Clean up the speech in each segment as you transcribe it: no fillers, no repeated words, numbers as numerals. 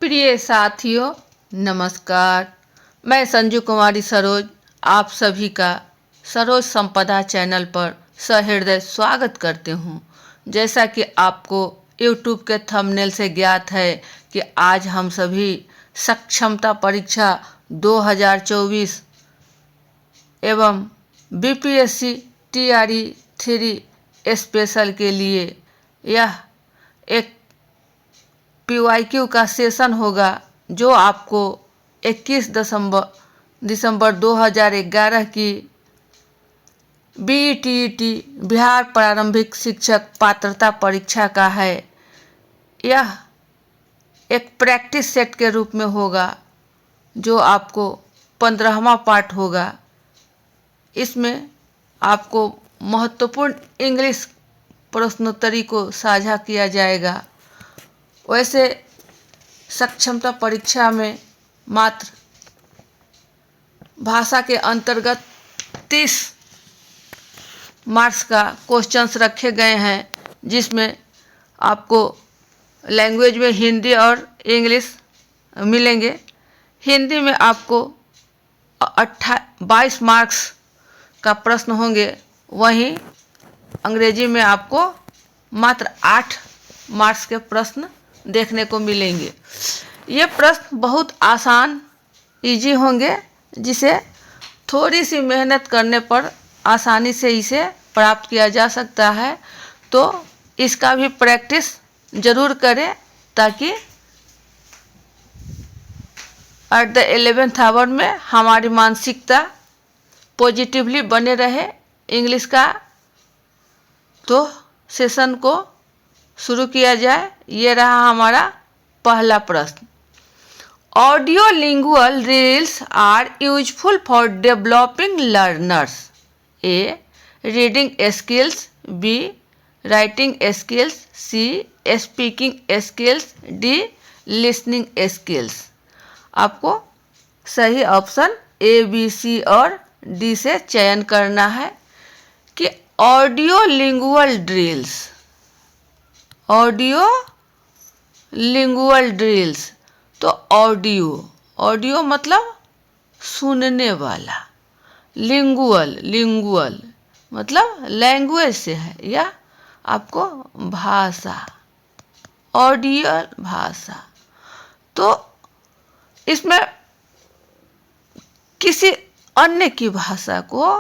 प्रिय साथियों, नमस्कार। मैं संजू कुमारी सरोज आप सभी का सरोज संपदा चैनल पर सहृदय स्वागत करते हूँ। जैसा कि आपको YouTube के थंबनेल से ज्ञात है कि आज हम सभी सक्षमता परीक्षा 2024 एवं BPSC TRE 3 स्पेशल के लिए यह एक PYQ का सेशन होगा जो आपको 21 दिसंबर 2011 की BETET बिहार प्रारंभिक शिक्षक पात्रता परीक्षा का है। यह एक प्रैक्टिस सेट के रूप में होगा जो आपको 15वां पार्ट होगा। इसमें आपको महत्वपूर्ण इंग्लिश प्रश्नोत्तरी को साझा किया जाएगा। वैसे सक्षमता परीक्षा में मात्र भाषा के अंतर्गत 30 मार्क्स का क्वेश्चंस रखे गए हैं, जिसमें आपको लैंग्वेज में हिंदी और इंग्लिश मिलेंगे। हिंदी में आपको 22 मार्क्स का प्रश्न होंगे, वहीं अंग्रेजी में आपको मात्र 8 मार्क्स के प्रश्न देखने को मिलेंगे। ये प्रश्न बहुत आसान इजी होंगे, जिसे थोड़ी सी मेहनत करने पर आसानी से इसे प्राप्त किया जा सकता है। तो इसका भी प्रैक्टिस ज़रूर करें ताकि एट द 11th आवर में हमारी मानसिकता पॉजिटिवली बने रहे इंग्लिश का। तो सेशन को शुरू किया जाए। ये रहा हमारा पहला प्रश्न। Audio lingual reels are useful for developing learners. A reading skills, B writing skills, C speaking skills, D listening skills. आपको सही ऑप्शन ए, बी, सी और डी से चयन करना है कि audio lingual drills, audio lingual drills. तो audio मतलब सुनने वाला, लिंगुअल मतलब लैंग्वेज से है, या आपको भाषा, ऑडियो भाषा। तो इसमें किसी अन्य की भाषा को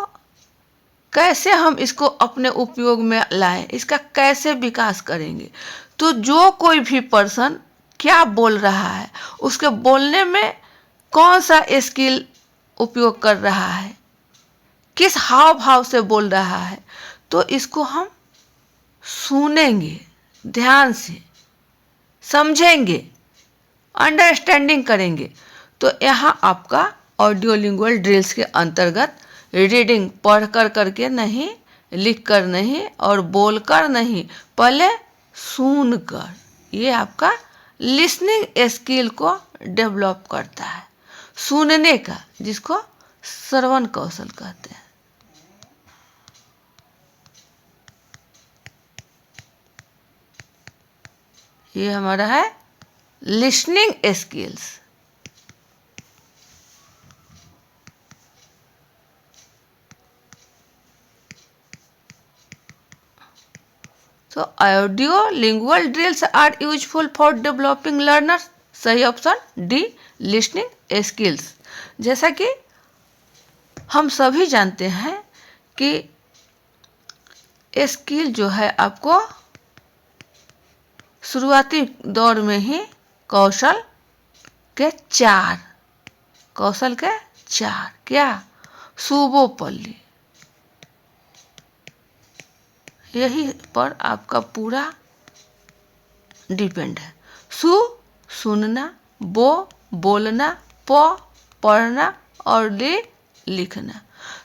कैसे हम इसको अपने उपयोग में लाएं, इसका कैसे विकास करेंगे। तो जो कोई भी पर्सन क्या बोल रहा है, उसके बोलने में कौन सा स्किल उपयोग कर रहा है, किस हाव भाव से बोल रहा है, तो इसको हम सुनेंगे, ध्यान से समझेंगे, अंडरस्टैंडिंग करेंगे। तो यहाँ आपका ऑडियो लिंगुअल ड्रिल्स के अंतर्गत रीडिंग पढ़ कर करके नहीं, लिख कर नहीं और बोल कर नहीं, पहले सुन कर, ये आपका लिसनिंग स्किल को डेवलप करता है, सुनने का, जिसको श्रवण कौशल कहते हैं। ये हमारा है लिसनिंग स्किल्स। तो audio lingual drills are useful for developing learners. सही ऑप्शन डी, लिसनिंग स्किल्स। जैसा कि हम सभी जानते हैं कि स्किल जो है आपको शुरुआती दौर में ही कौशल के चार क्या सुबोपल्ली, यही पर आपका पूरा डिपेंड है। सुनना, बो बोलना, पढ़ना और लिखना।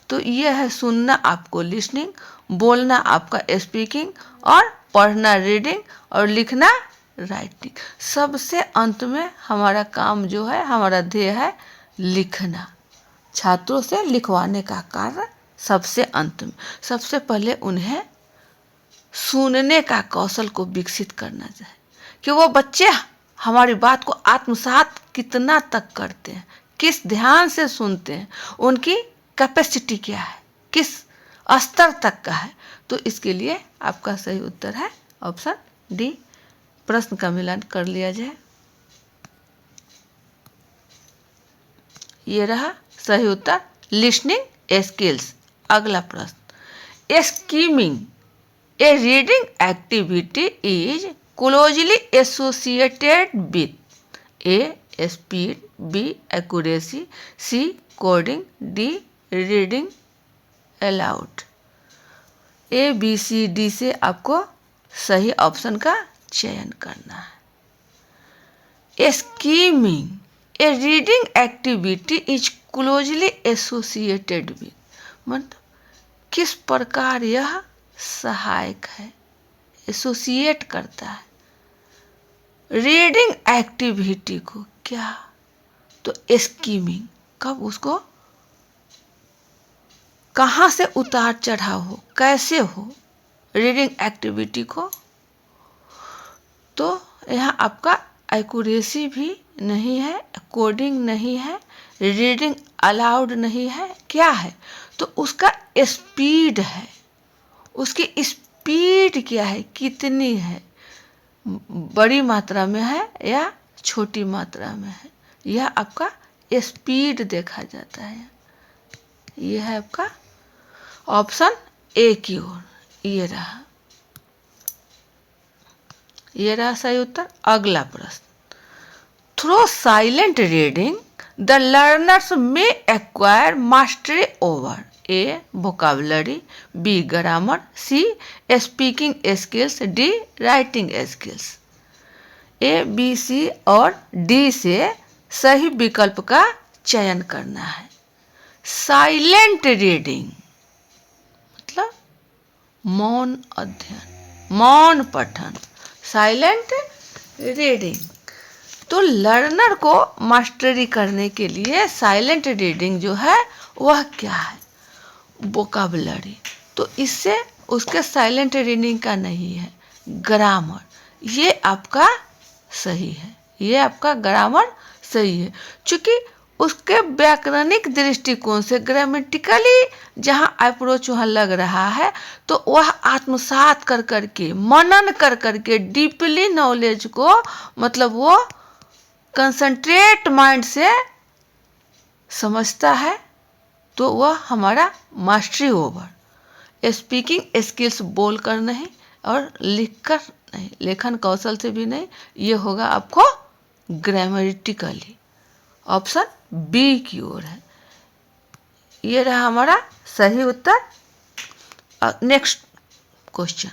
तो यह है सुनना आपको लिसनिंग, बोलना आपका स्पीकिंग और पढ़ना रीडिंग और लिखना राइटिंग। सबसे अंत में हमारा काम जो है, हमारा ध्येय है लिखना, छात्रों से लिखवाने का कार्य सबसे अंत में। सबसे पहले उन्हें सुनने का कौशल को विकसित करना चाहिए कि वो बच्चे हमारी बात को आत्मसात कितना तक करते हैं, किस ध्यान से सुनते हैं, उनकी कैपेसिटी क्या है, किस स्तर तक का है। तो इसके लिए आपका सही उत्तर है ऑप्शन डी। प्रश्न का मिलान कर लिया जाए। ये रहा सही उत्तर, लिसनिंग स्किल्स। अगला प्रश्न, skimming a reading activity is closely associated with A speed, B accuracy, C coding, D reading aloud. A B C D से आपको सही ऑप्शन का चयन करना है। Skimming a reading activity is closely associated with, मतलब किस प्रकार यह सहायक है, एसोसिएट करता है रीडिंग एक्टिविटी को। क्या? तो स्कीमिंग, कब उसको कहाँ से उतार चढ़ाव हो, कैसे हो रीडिंग एक्टिविटी को। तो यहाँ आपका एक्यूरेसी भी नहीं है, कोडिंग नहीं है, रीडिंग अलाउड नहीं है, क्या है? तो उसका स्पीड है, उसकी स्पीड क्या है, कितनी है, बड़ी मात्रा में है या छोटी मात्रा में है, यह आपका स्पीड देखा जाता है। यह है आपका ऑप्शन ए की ओर। ये रहा सही उत्तर। अगला प्रश्न, through silent reading the learners में acquire mastery over A vocabulary, B grammar, C speaking skills, D writing skills. A B C और डी से सही विकल्प का चयन करना है। साइलेंट रीडिंग मतलब मौन अध्ययन, मौन पठन, साइलेंट रीडिंग। तो लर्नर को मास्टरी करने के लिए साइलेंट रीडिंग जो है वह क्या है, वोकाबुलरी। तो इससे उसके साइलेंट रीडिंग का नहीं है, ग्रामर। ये आपका सही है, ये आपका ग्रामर सही है, क्योंकि उसके व्याकरणिक दृष्टिकोण से ग्रामेटिकली जहाँ अप्रोच वहाँ लग रहा है, तो वह आत्मसात कर करके, मनन कर करके, डीपली नॉलेज को, मतलब वो कंसंट्रेट माइंड से समझता है, तो वह हमारा मास्टरी ओवर। स्पीकिंग स्किल्स बोलकर नहीं और लिखकर नहीं, लेखन कौशल से भी नहीं, ये होगा आपको ग्रामेटिकली। ऑप्शन बी की ओर है। ये रहा हमारा सही उत्तर। Next question,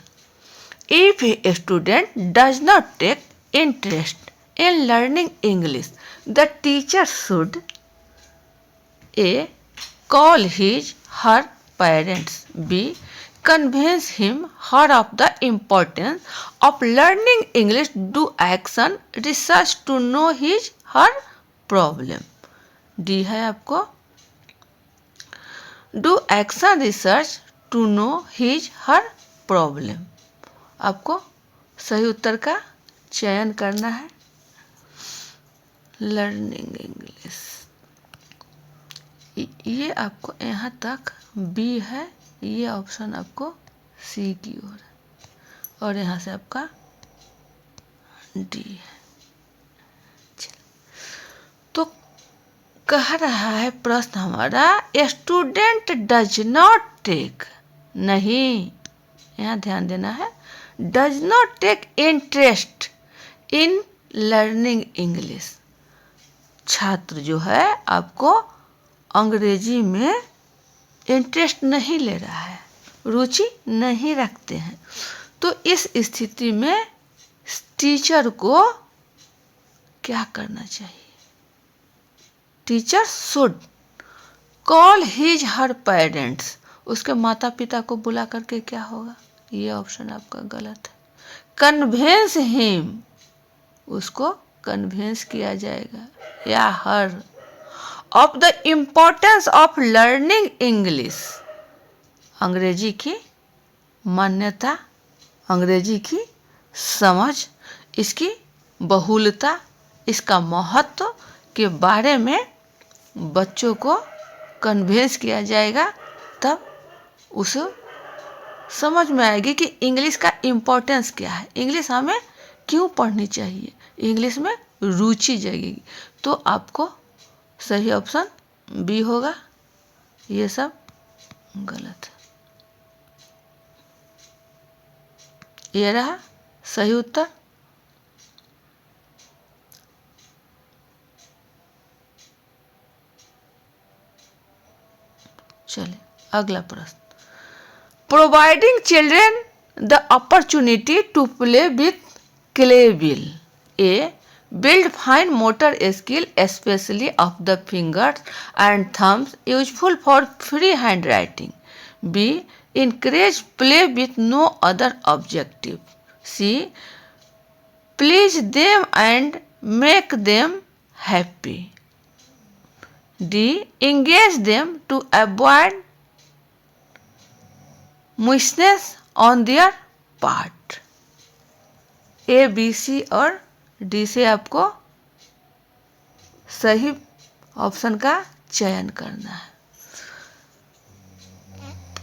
if a student does not take interest in learning English, the teacher should A. call his her parents, B. convince him her of the importance of learning English, do action research to know his her problem। D है आपको do action research to know his her problem। आपको सही उत्तर का चयन करना है। Learning English, ये आपको यहाँ तक बी है, ये ऑप्शन आपको सी की ओर है, और यहाँ से आपका डी है। तो कह रहा है प्रश्न हमारा, स्टूडेंट डज नॉट टेक, नहीं, यहाँ ध्यान देना है, does not take interest in learning English. छात्र जो है आपको अंग्रेजी में इंटरेस्ट नहीं ले रहा है, रुचि नहीं रखते हैं। तो इस स्थिति में टीचर को क्या करना चाहिए? Teacher should call his her parents, उसके माता पिता को बुला करके क्या होगा? ये ऑप्शन आपका गलत है। कन्वेंस हिम, उसको कन्वेंस किया जाएगा, या her, of the importance of learning English, अंग्रेजी की मान्यता, अंग्रेजी की समझ, इसकी बहुलता, इसका महत्व के बारे में बच्चों को कन्विंस किया जाएगा, तब उसे समझ में आएगी कि इंग्लिश का इम्पोर्टेंस क्या है, इंग्लिश हमें क्यों पढ़नी चाहिए, इंग्लिश में रुचि जगेगी। तो आपको सही ऑप्शन बी होगा। ये सब गलत है। ये रहा सही उत्तर। चलिए अगला प्रश्न। Providing children the opportunity to play with clay will A build fine motor skill especially of the fingers and thumbs useful for free handwriting. B. Encourage play with no other objective. C. Please them and make them happy. D. Engage them to avoid moistness on their part. A, B, C और D से आपको सही option का चयन करना है।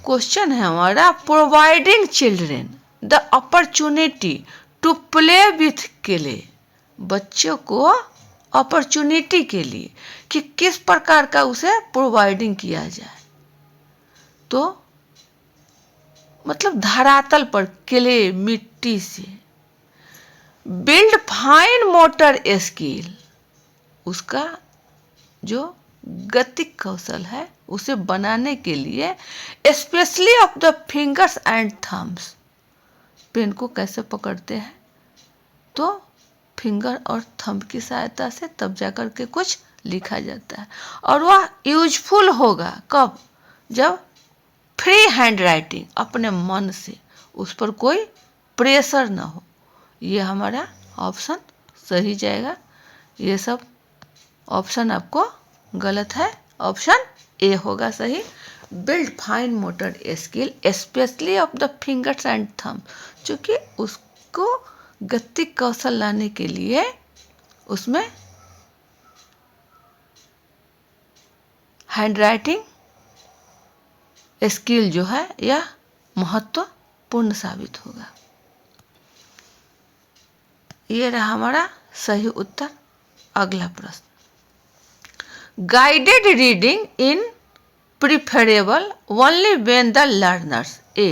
Question है हमारा, providing children the opportunity to play with clay, बच्चों को अपॉर्चुनिटी के लिए कि किस प्रकार का उसे प्रोवाइडिंग किया जाए। तो मतलब धरातल पर क्ले, मिट्टी से। बिल्ड फाइन मोटर स्किल, उसका जो गतिक कौशल है उसे बनाने के लिए specially of the fingers and thumbs, pen को कैसे पकड़ते हैं तो फिंगर और थंब की सहायता से तब जाकर के कुछ लिखा जाता है, और वह यूजफुल होगा कब, जब फ्री हैंड राइटिंग, अपने मन से, उस पर कोई प्रेशर ना हो। ये हमारा ऑप्शन सही जाएगा। ये सब ऑप्शन आपको गलत है, ऑप्शन ए होगा सही। Build fine motor skill specially of the fingers and thumb, चूँकि उसको गतिक कौशल लाने के लिए उसमें हैंड राइटिंग स्किल जो है यह महत्वपूर्ण साबित होगा। ये रहा हमारा सही उत्तर। अगला प्रश्न, guided reading in preferable only when the learners A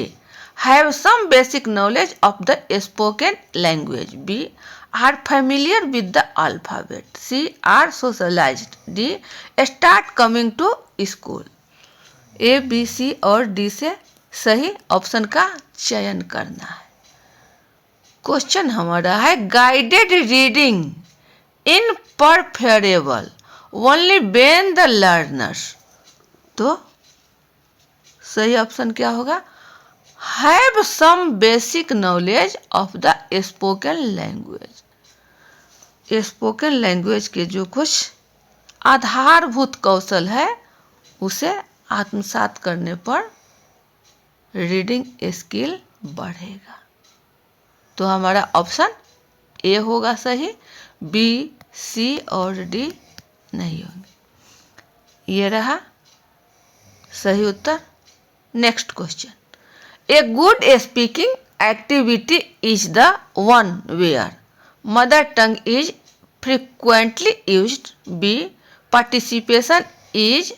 have some basic knowledge of the spoken language, B are familiar with the alphabet, C are socialised, D start coming to school. A, B, C और D से सही option का चयन करना है। Question हमारा है, guided reading in preferable only when the learners, तो सही ऑप्शन क्या होगा, have some basic knowledge of the spoken language. Spoken language के जो कुछ आधारभूत कौशल है उसे आत्मसात करने पर रीडिंग स्किल बढ़ेगा। तो हमारा ऑप्शन ए होगा सही, बी, सी और डी नहीं होंगे। ये रहा सही उत्तर। Next question, A good speaking activity is the one where mother tongue is frequently used, B participation is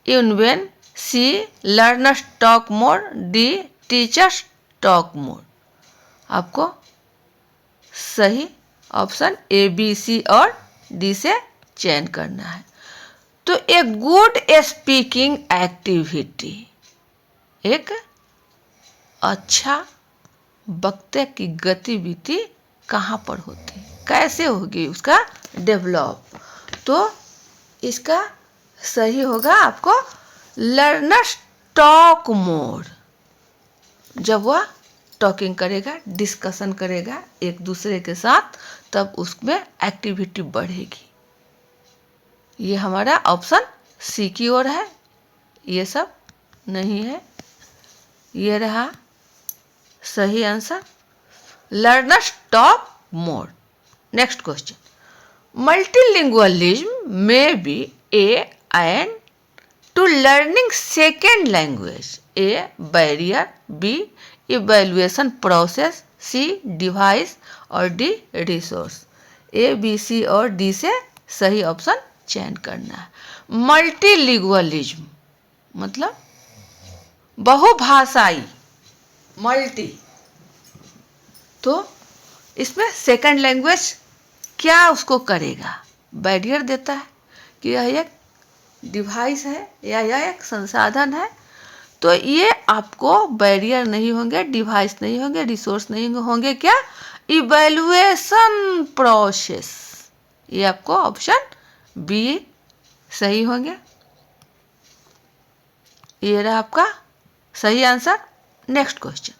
in when, C learners talk more, D teachers talk more. आपको सही option A, B, C और D से चयन करना है। तो एक good speaking activity, एक अच्छा वक्तव्य की गतिविधि कहाँ पर होती है, कैसे होगी उसका डेवलप, तो इसका सही होगा आपको लर्नर्स टॉक मोर। जब वह टॉकिंग करेगा, डिस्कशन करेगा एक दूसरे के साथ, तब उसमें एक्टिविटी बढ़ेगी। ये हमारा ऑप्शन सी की ओर है, ये सब नहीं है। ये रहा सही answer, learners talk more. Next question, multilingualism may be an to learning second language, A barrier, B evaluation process, C device और D resource। A B C और D से सही ऑप्शन चयन करना है। मल्टीलिंगुअलिज्म मतलब बहुभाषाई, मल्टी, तो इसमें सेकंड लैंग्वेज क्या उसको करेगा, बैरियर देता है कि यह एक डिवाइस है या यह एक संसाधन है, तो ये आपको बैरियर नहीं होंगे, डिवाइस नहीं होंगे, रिसोर्स नहीं होंगे, क्या इवैल्यूएशन प्रोसेस, ये आपको ऑप्शन बी सही होंगे। ये रहा आपका सही answer. Next question,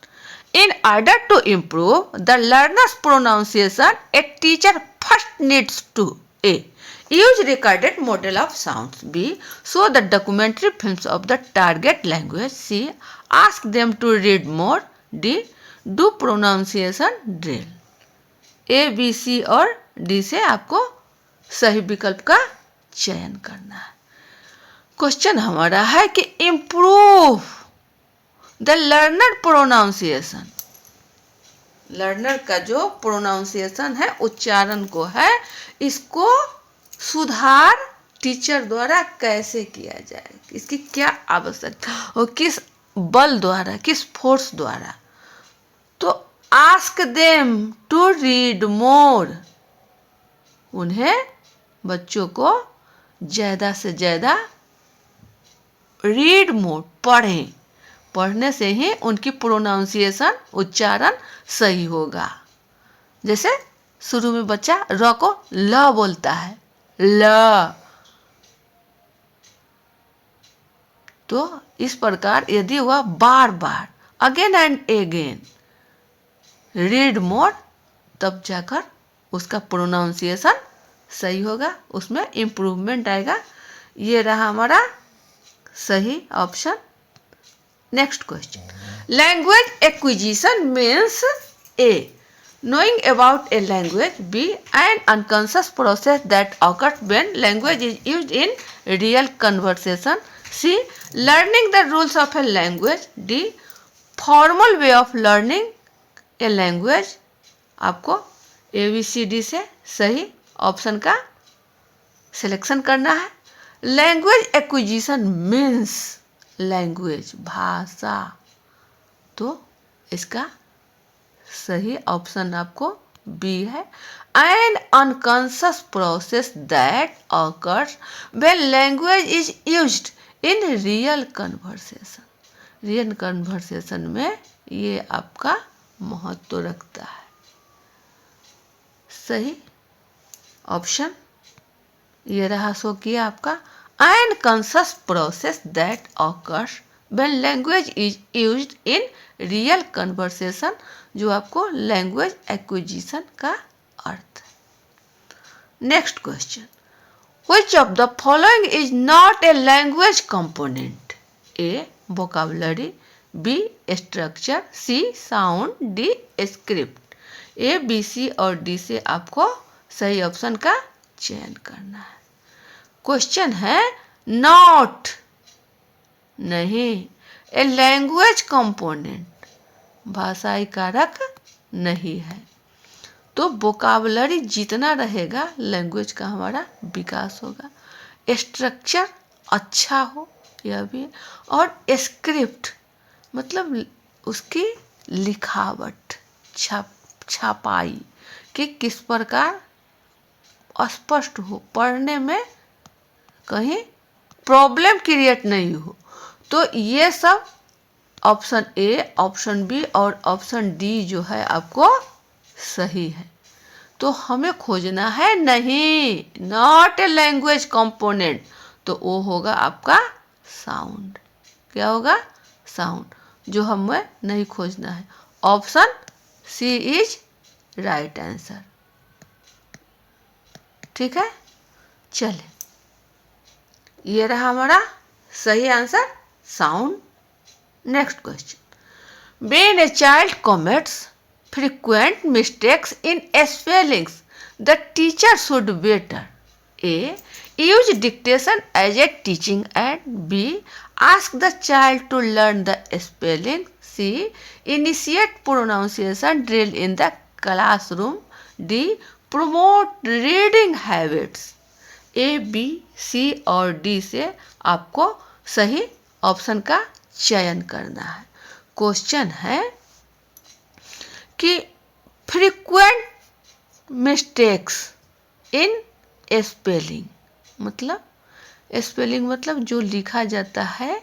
in order to improve the learner's pronunciation, a teacher first needs to A use recorded model of sounds, B show the documentary films of the target language, C ask them to read more, D do pronunciation drill। A B C और D से आपको सही विकल्प का चयन करना है। Question हमारा है कि improve the learner pronunciation, learner का जो प्रोनाउंसिएशन है, उच्चारण को है, इसको सुधार टीचर द्वारा कैसे किया जाए, इसकी क्या आवश्यकता और किस बल द्वारा, किस फोर्स द्वारा। तो ask them to read more, उन्हें बच्चों को ज़्यादा से ज़्यादा रीड मोर, पढ़ें, पढ़ने से ही उनकी प्रोनाउंसिएशन, उच्चारण सही होगा। जैसे शुरू में बच्चा र को ल बोलता है, ल, तो इस प्रकार यदि वह बार बार again and again read more, तब जाकर उसका प्रोनाउंसिएशन सही होगा, उसमें इम्प्रूवमेंट आएगा। ये रहा हमारा सही option. Next question, language acquisition means A knowing about a language, B an unconscious process that occurs when language is used in real conversation, C learning the rules of a language, D formal way of learning a language। आपको ABCD से सही option का selection करना है। Language acquisition means language, भाषा, तो इसका सही ऑप्शन आपको बी है। N unconscious process that occurs when language is used in real conversation, real conversation में ये आपका महत्व रखता है। सही ऑप्शन ये रहा, सो किया आपका an conscious process that occurs when language is used in real conversation, जो आपको लैंग्वेज एक्विजिशन का अर्थ है। Next question, which of the following is not a language component, A vocabulary, B structure, C sound, D script. A B C और D से आपको सही option का चयन करना है। क्वेश्चन है नॉट, नहीं, ए लैंग्वेज कंपोनेंट, भाषाई कारक नहीं है। तो वोकैबुलरी जितना रहेगा लैंग्वेज का हमारा विकास होगा। स्ट्रक्चर अच्छा हो यह भी, और स्क्रिप्ट मतलब उसकी लिखावट, छपाई कि किस प्रकार स्पष्ट हो, पढ़ने में कहीं प्रॉब्लम क्रिएट नहीं हो। तो ये सब ऑप्शन ए, ऑप्शन बी और ऑप्शन डी जो है आपको सही है। तो हमें खोजना है नहीं, नॉट ए लैंग्वेज कंपोनेंट, तो वो होगा आपका साउंड। क्या होगा? साउंड, जो हमें नहीं खोजना है। Option C is right answer. ठीक है, चले, ये रहा हमारा सही answer, sound. Next question, when a child commits frequent mistakes in spellings, the teacher should better A use dictation as a teaching aid, B ask the child to learn the spelling, C initiate pronunciation drill in the classroom, D promote reading habits। A B C और D से आपको सही option का चयन करना है। Question है कि फ्रीक्वेंट मिस्टेक्स इन स्पेलिंग, मतलब स्पेलिंग मतलब जो लिखा जाता है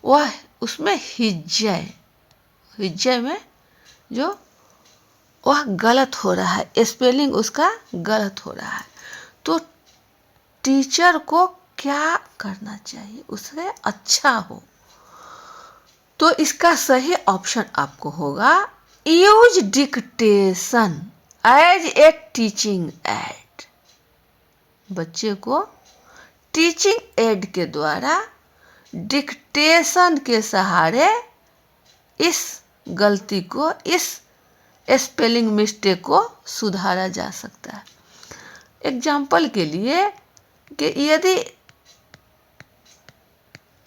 वह उसमें हिज्जे में जो वह गलत हो रहा है, स्पेलिंग उसका गलत हो रहा है, तो टीचर को क्या करना चाहिए उससे अच्छा हो। तो इसका सही ऑप्शन आपको होगा use dictation as a teaching aid. बच्चे को टीचिंग एड के द्वारा डिक्टेशन के सहारे इस गलती को, इस स्पेलिंग मिस्टेक को सुधारा जा सकता है। एग्जाम्पल के लिए कि यदि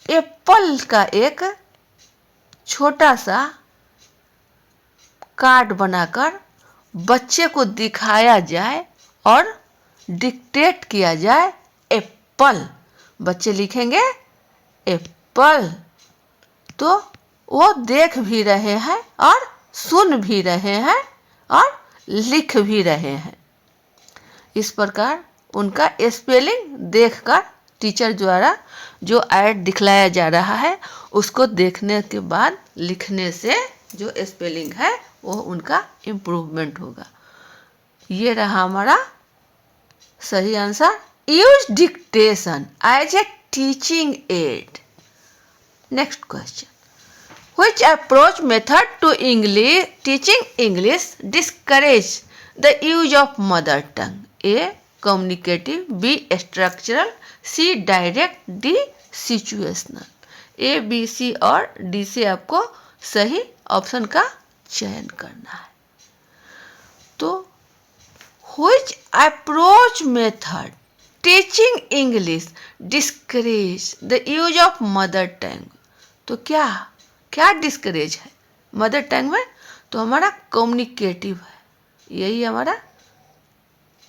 एप्पल का एक छोटा सा कार्ड बनाकर बच्चे को दिखाया जाए और डिक्टेट किया जाए एप्पल, बच्चे लिखेंगे एप्पल, तो वो देख भी रहे हैं और सुन भी रहे हैं और लिख भी रहे हैं। इस प्रकार उनका स्पेलिंग देखकर टीचर द्वारा जो ऐड दिखलाया जा रहा है उसको देखने के बाद लिखने से जो स्पेलिंग है वो उनका इम्प्रूवमेंट होगा। ये रहा हमारा सही answer, use dictation as a teaching aid. Next question, which approach method to English teaching English discourage the use of mother tongue? A communicative, B structural, C direct, D situational। A B C और D से आपको सही option का चयन करना है। तो which approach method teaching English discourage the use of mother tongue? तो क्या डिस्करेज है मदर टंग में? तो हमारा कम्युनिकेटिव है, यही हमारा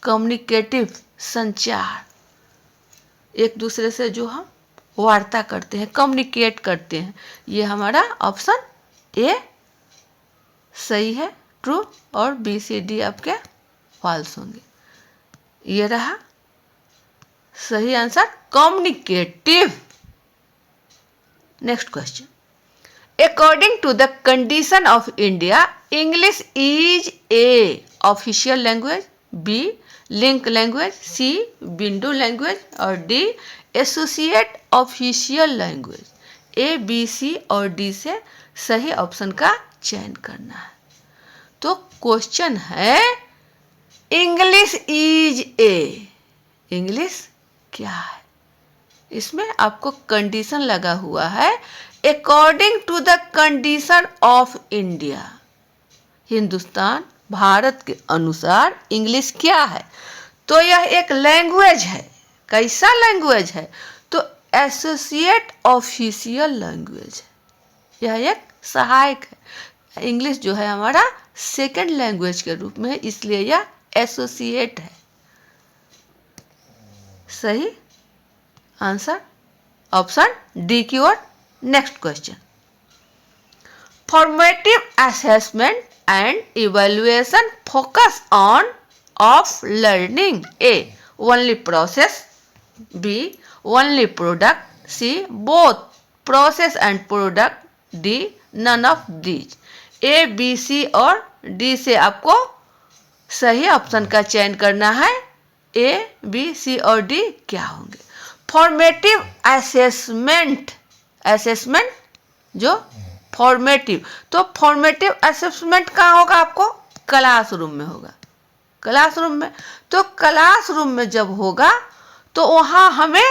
कम्युनिकेटिव संचार, एक दूसरे से जो हम वार्ता करते हैं, कम्युनिकेट करते हैं, ये हमारा ऑप्शन ए सही है, ट्रू, और बी सी डी आपके फॉल्स होंगे। ये रहा सही answer, communicative. Next question, according to the condition of India, English is A official language, B link language, C window language और D associate official language। A B C और D से सही option का चयन करना है। तो क्वेश्चन है इंग्लिश इज ए, इंग्लिश क्या है? इसमें आपको कंडीशन लगा हुआ है according to the condition of India, Hindustan Bharat के अनुसार इंग्लिश क्या है? तो यह एक लैंग्वेज है। कैसा लैंग्वेज है? तो एसोसिएट ऑफिशियल लैंग्वेज है, यह एक सहायक है। इंग्लिश जो है हमारा सेकंड लैंग्वेज के रूप में है, इसलिए यह एसोसिएट है। सही आंसर ऑप्शन डी की ओर। Next question, formative assessment and evaluation focus on of learning. A only process, B only product, C both process and product, D none of these. A B C और D से आपको सही option का चयन करना है। ए बी सी और D क्या होंगे? फॉर्मेटिव असेसमेंट, असेसमेंट जो फॉर्मेटिव, तो फॉर्मेटिव असेसमेंट कहाँ होगा? आपको क्लासरूम में होगा, क्लासरूम में। तो क्लासरूम में जब होगा तो वहाँ हमें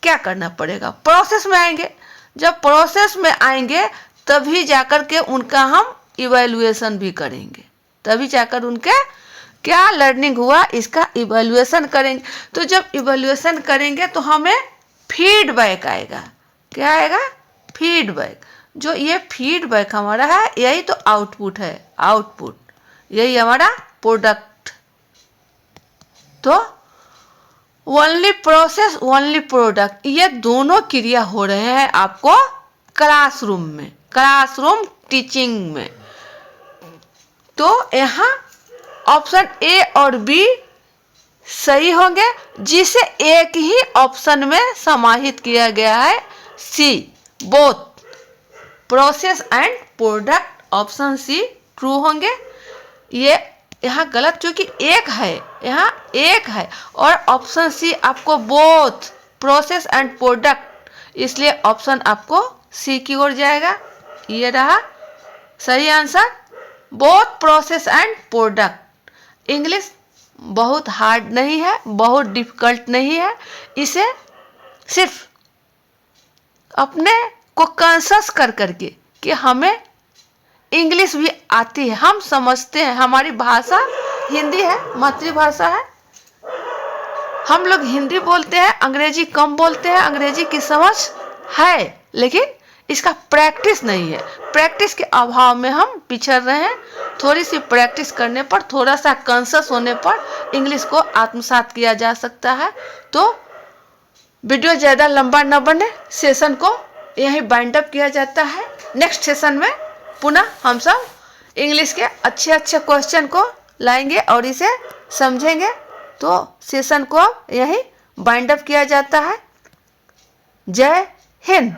क्या करना पड़ेगा? प्रोसेस में आएंगे। जब प्रोसेस में आएंगे तभी जाकर के उनका हम इवैल्यूएशन भी करेंगे, तभी जाकर उनके क्या लर्निंग हुआ, इसका इवैल्यूएशन करेंगे। तो जब इवैल्यूएशन करेंगे तो हमें फीडबैक आएगा। क्या आएगा? फीडबैक। जो ये फीडबैक हमारा है, यही तो आउटपुट है। आउटपुट यही हमारा प्रोडक्ट। तो ओनली प्रोसेस ओनली प्रोडक्ट, ये दोनों क्रिया हो रहे हैं आपको क्लासरूम में, क्लासरूम टीचिंग में। तो यहाँ ऑप्शन ए और बी सही होंगे, जिसे एक ही ऑप्शन में समाहित किया गया है, C both process and product. Option C true होंगे। ये यहाँ गलत, क्योंकि एक है, यहाँ एक है और ऑप्शन सी आपको बोथ प्रोसेस एंड प्रोडक्ट, इसलिए ऑप्शन आपको सी की ओर जाएगा। ये रहा सही answer, both process and product. English बहुत हार्ड नहीं है, बहुत डिफिकल्ट नहीं है। इसे सिर्फ अपने को कॉन्शियस कर करके कि हमें इंग्लिश भी आती है, हम समझते हैं, हमारी भाषा हिंदी है, मातृभाषा है। हम लोग हिंदी बोलते हैं, अंग्रेजी कम बोलते हैं, अंग्रेजी की समझ है, लेकिन इसका प्रैक्टिस नहीं है। प्रैक्टिस के अभाव में हम पिछड़ रहे हैं। थोड़ी सी प्रैक्टिस करने पर, थोड़ा सा कॉन्शियस होने पर इंग्लिश को आत्मसात किया जा सकता है। तो वीडियो ज़्यादा लंबा न बने, सेशन को यहीं बाइंड अप किया जाता है। नेक्स्ट सेशन में पुनः हम सब इंग्लिश के अच्छे अच्छे क्वेश्चन को लाएंगे और इसे समझेंगे। तो सेशन को यहीं बाइंड अप किया जाता है। जय हिंद।